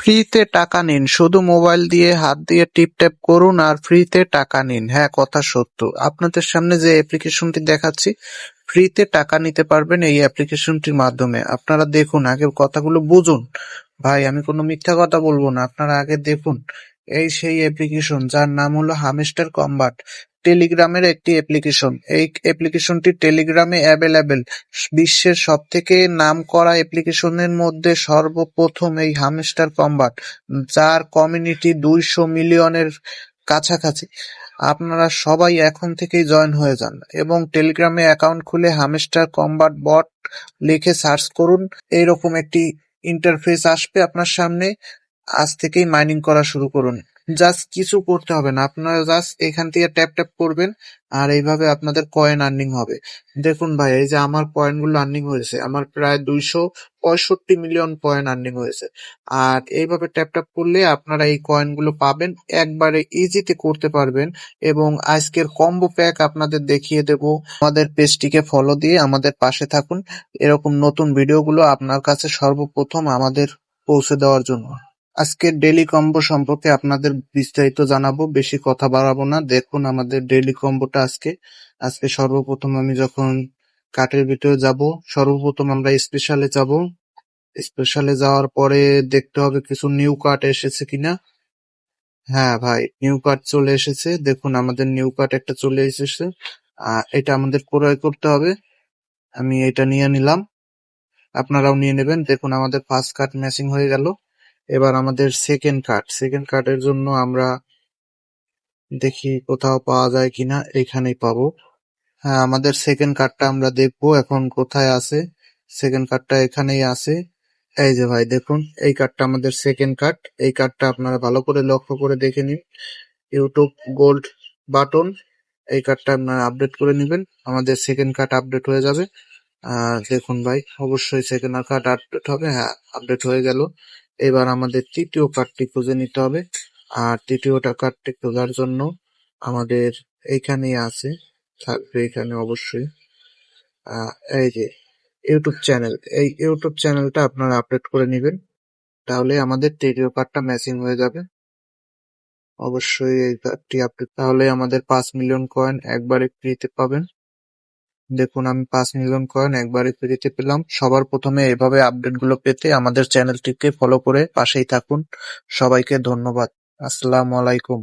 ফ্রিতে টাকা নিন, শুধু মোবাইল দিয়ে হাত দিয়ে টিপ ট্যাপ করুন আর ফ্রিতে টাকা নিন। হ্যাঁ, কথা সত্য। আপনাদের সামনে যে অ্যাপ্লিকেশনটি দেখাচ্ছি, ফ্রিতে টাকা নিতে পারবেন এই অ্যাপ্লিকেশনটির মাধ্যমে। আপনারা দেখুন, আগে কথাগুলো বুঝুন। ভাই, আমি কোনো মিথ্যা কথা বলবো না, আপনারা আগে দেখুন। এই সেই অ্যাপ্লিকেশন যার নাম হলো হামস্টার কম্বাট। টেলিগ্রামের একটি অ্যাপ্লিকেশন। এই অ্যাপ্লিকেশনটি টেলিগ্রামে অ্যাভেলেবেল। বিশ্বের সবথেকে নামকরা অ্যাপ্লিকেশনের মধ্যে সর্বপ্রথম এই হামস্টার কম্বাট, যার কমিউনিটি 200 মিলিয়নের কাছাকাছি। আপনারা সবাই এখন থেকেই জয়েন হয়ে যান এবং টেলিগ্রামে অ্যাকাউন্ট খুলে হামস্টার কম্বাট বট লিখে সার্চ করুন। এইরকম একটি ইন্টারফেস আসবে আপনার সামনে। আজ থেকেই মাইনিং করা শুরু করুন। জাস্ট কিছু করতে হবে না, আপনারা জাস্ট এখান থেকে ট্যাপ ট্যাপ করবেন আর এইভাবে আপনাদের কয়েন আর্নিং হবে। দেখুন ভাই, এই যে আমার কয়েনগুলো আর্নিং হয়েছে, আমার প্রায় 265 মিলিয়ন কয়েন আর্নিং হয়েছে। আর এইভাবে ট্যাপ ট্যাপ করলে আপনারা এই কয়েনগুলো পাবেন, একবারে ইজিতে করতে পারবেন। এবং আজকের কম্বো প্যাক আপনাদের দেখিয়ে দেব। আমাদের পেজটিকে ফলো দিয়ে আমাদের পাশে থাকুন, এরকম নতুন ভিডিওগুলো আপনার কাছে সর্বপ্রথম আমাদের পৌঁছে দেওয়ার জন্য। আজকের ডেইলি কম্বো সম্পর্কে আপনাদের বিস্তারিত জানাবো, বেশি কথা বাড়াবো না। দেখুন আমাদের ডেইলি কম্বোটা আজকে সর্বপ্রথম আমি যখন কার্টের ভিতরে যাব, সর্বপ্রথম আমরা স্পেশালে যাব। স্পেশালে যাওয়ার পরে দেখতে হবে কিছু নিউ কার্ট এসেছে কিনা। হ্যাঁ ভাই, নিউ কার্ট চলে এসেছে। দেখুন আমাদের নিউ কার্ট একটা চলে এসেছে। এটা আমাদের ক্রয় করতে হবে। আমি এটা নিয়ে নিলাম, আপনারাও নিয়ে নেবেন। দেখুন আমাদের ফার্স্ট কার্ড ম্যাচিং হয়ে গেল। এবার আমাদের সেকেন্ড কার্ডের জন্য আমরা দেখি কোথাও পাওয়া যায় কিনা। এখানেই পাবো। হ্যাঁ, আমাদের সেকেন্ড কার্ডটা আমরা দেখবো এখন কোথায় আছে। সেকেন্ড কার্ডটা এখানেই আছে। এই যে ভাই দেখুন, এই কার্ডটা আমাদের সেকেন্ড কার্ড। এই কার্ডটা আপনারা ভালো করে লক্ষ্য করে দেখে নিন। ইউটিউব গোল্ড বাটন, এই কার্ডটা আপনারা আপডেট করে নেবেন, আমাদের সেকেন্ড কার্ড আপডেট হয়ে যাবে। দেখুন ভাই, অবশ্যই সেকেন্ড কার্ড আপডেট হবে। হ্যাঁ, আপডেট হয়ে গেল। এবার আমাদের তৃতীয় কার্ডটি খুঁজে নিতে হবে। আর তৃতীয়টা কার্ডটি খোঁজার জন্য আমাদের এইখানেই আছে, থাকবে এখানে অবশ্যই। এই যে ইউটিউব চ্যানেল, এই ইউটিউব চ্যানেলটা আপনারা আপডেট করে নেবেন, তাহলে আমাদের তৃতীয় কার্ডটা ম্যাচিং হয়ে যাবে। অবশ্যই এই কার্ডটি আপডেট, তাহলে আমাদের 5 মিলিয়ন কয়েন একবারে ফ্রিতে পাবেন। দেখুন আমি 5 মিলিয়ন কয়েন একবারে ফ্রিতে পেলাম। সবার প্রথমে এভাবে আপডেটগুলো পেতে আমাদের চ্যানেলটিকে ফলো করে পাশেই থাকুন। সবাইকে ধন্যবাদ। আসসালামু আলাইকুম।